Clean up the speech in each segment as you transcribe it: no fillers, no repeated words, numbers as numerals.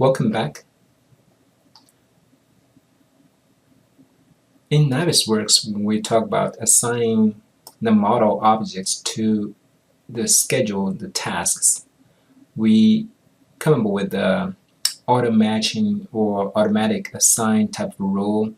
Welcome back. In Navisworks, when we talk about assigning the model objects to the schedule, the tasks, we come up with the auto matching or automatic assign type of rule.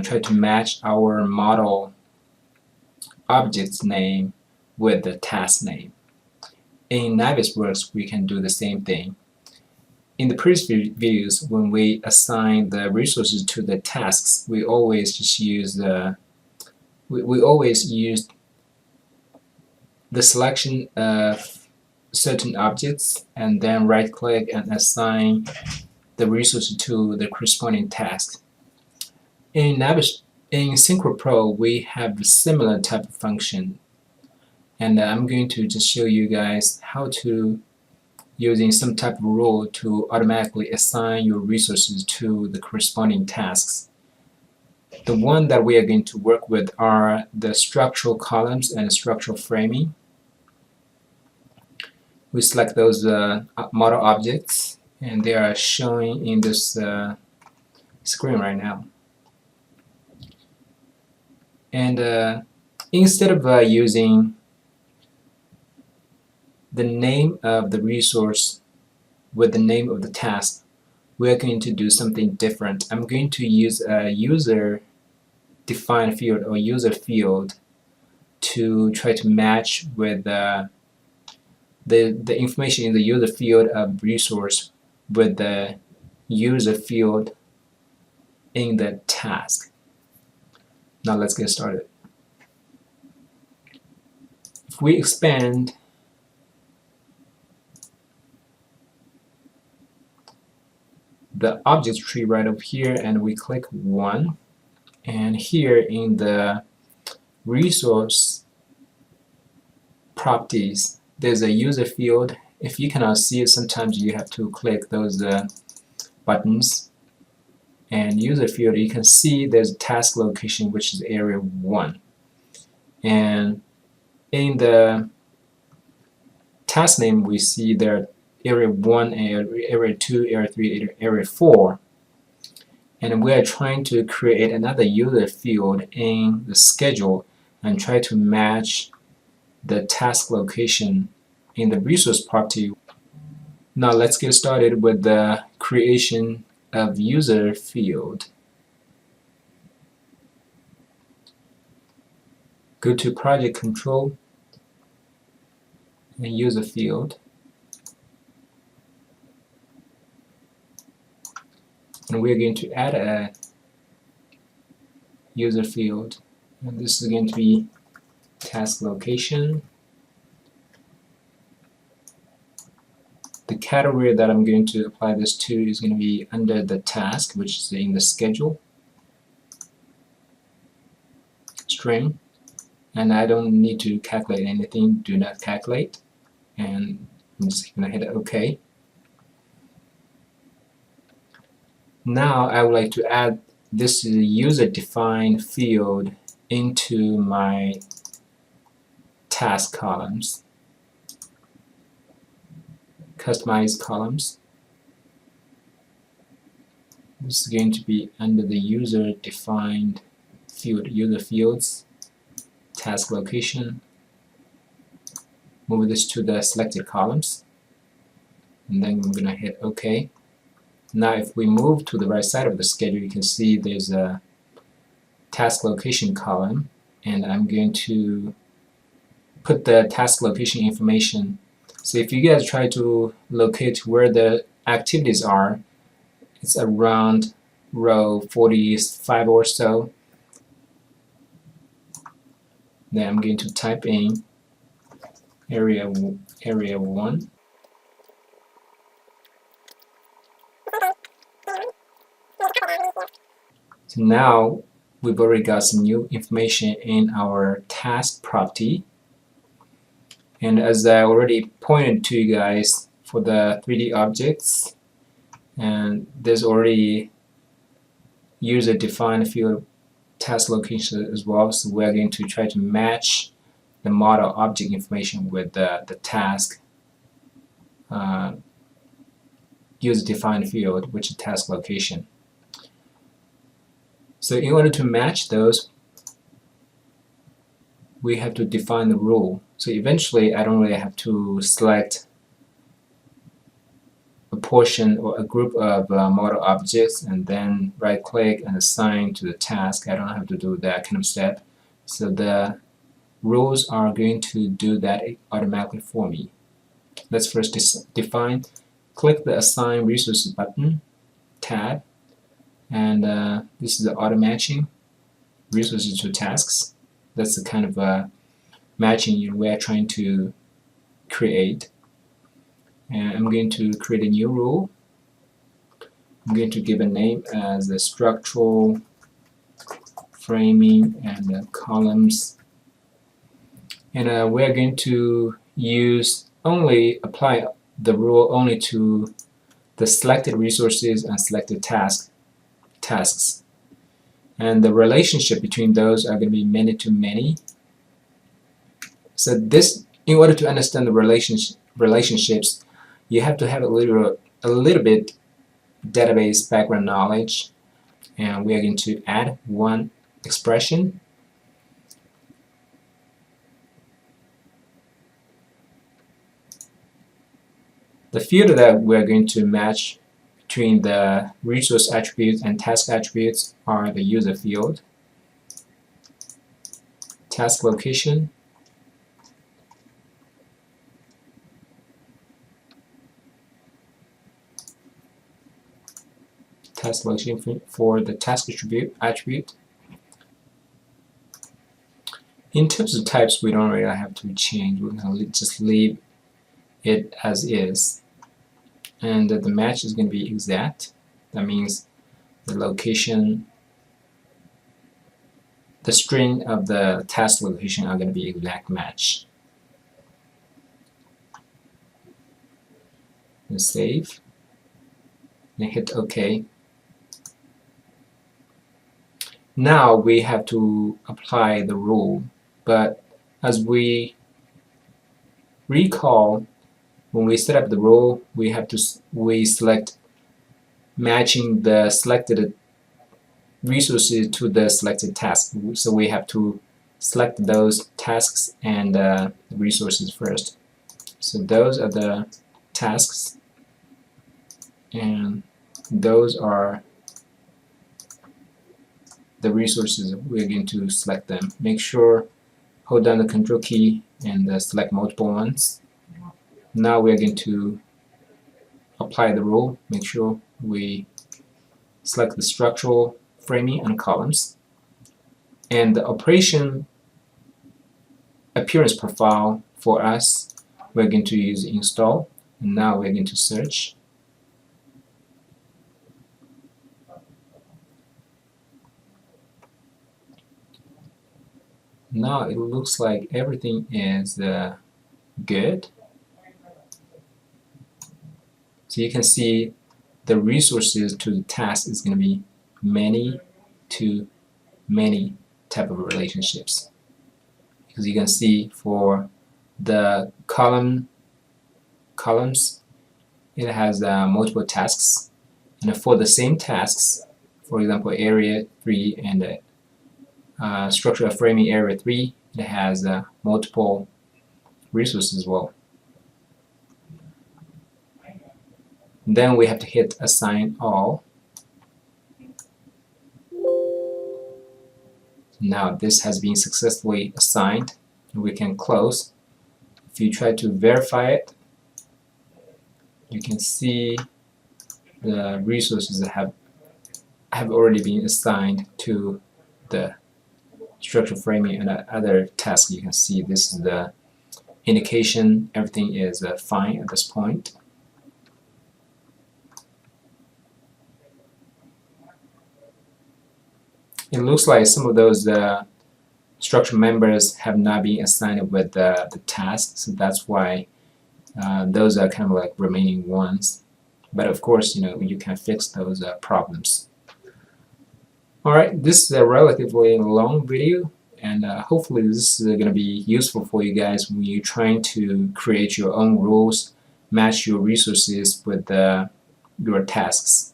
Try to match our model object's name with the task name. In Navisworks, we can do the same thing. In the previous videos, when we assign the resources to the tasks, we always just use the selection of certain objects and then right click and assign the resources to the corresponding task. In Synchro Pro, we have a similar type of function, and I'm going to just show you guys how to using some type of rule to automatically assign your resources to the corresponding tasks. The one that we are going to work with are the structural columns and structural framing. We select those model objects, and they are showing in this screen right now. And instead of using the name of the resource with the name of the task, we're going to do something different. I'm going to use a user defined field or user field to try to match with the information in the user field of resource with the user field in the task. Now let's get started. If we expand the object tree right over here and we click 1, and here in the resource properties there's a user field. If you cannot see it, sometimes you have to click those buttons, and user field, you can see there's a task location which is area 1, and in the task name we see there area 1, area 2, area 3, area 4, and we are trying to create another user field in the schedule and try to match the task location in the resource property. Now let's get started with the creation of user field. Go to project control and user field. And we're going to add a user field, and this is going to be task location. The category that I'm going to apply this to is going to be under the task, which is in the schedule string, and I don't need to calculate anything. Do not calculate, and I'm just going to hit OK. Now I would like to add this user-defined field into my task columns. Customize columns. This is going to be under the user-defined field, user fields, task location. Move this to the selected columns, and then I'm going to hit OK. Now if we move to the right side of the schedule, you can see there's a task location column, and I'm going to put the task location information. So if you guys try to locate where the activities are, it's around row 45 or so. Then I'm going to type in area 1. So now we've already got some new information in our task property, and as I already pointed to you guys for the 3D objects, and there's already user defined field task location as well, so we're going to try to match the model object information with the task user defined field, which is task location. So in order to match those, we have to define the rule. So eventually I don't really have to select a portion or a group of model objects and then right click and assign to the task. I don't have to do that kind of step. So the rules are going to do that automatically for me. Let's first define. Click the Assign Resources button, tab, and this is the auto matching resources to tasks. That's the kind of matching we are trying to create. And I'm going to create a new rule. I'm going to give a name as the structural framing and the columns. And we're going to apply the rule only to the selected resources and selected tasks. And the relationship between those are going to be many to many. So this, in order to understand the relationships, you have to have a little bit database background knowledge. And we are going to add one expression. The field that we're going to match between the resource attributes and task attributes are the user field, task location, task location for the task attribute. In terms of types, we don't really have to change. We're going to just leave it as is, and the match is going to be exact. That means the location, the string of the task location are going to be exact match. And save and hit OK. Now we have to apply the rule, but as we recall, when we set up the rule, we select matching the selected resources to the selected task. So we have to select those tasks and resources first. So those are the tasks, and those are the resources. We're going to select them. Make sure, hold down the Control key and select multiple ones. Now we're going to apply the rule. Make sure we select the structural framing and columns. And the operation appearance profile for us, we're going to use install. And now we're going to search. Now it looks like everything is good. So you can see the resources to the task is going to be many to many type of relationships. Because you can see for the columns, it has multiple tasks, and for the same tasks, for example, area 3 and structural framing area 3, it has multiple resources as well. Then we have to hit assign all. Now this has been successfully assigned, and we can close. If you try to verify it, you can see the resources that have already been assigned to the structural framing and other tasks. You can see this is the indication everything is fine at this point. It looks like some of those structure members have not been assigned with the task, so that's why those are kind of like remaining ones. But of course, you can fix those problems. Alright, this is a relatively long video, and hopefully this is going to be useful for you guys when you're trying to create your own rules, match your resources with the your tasks.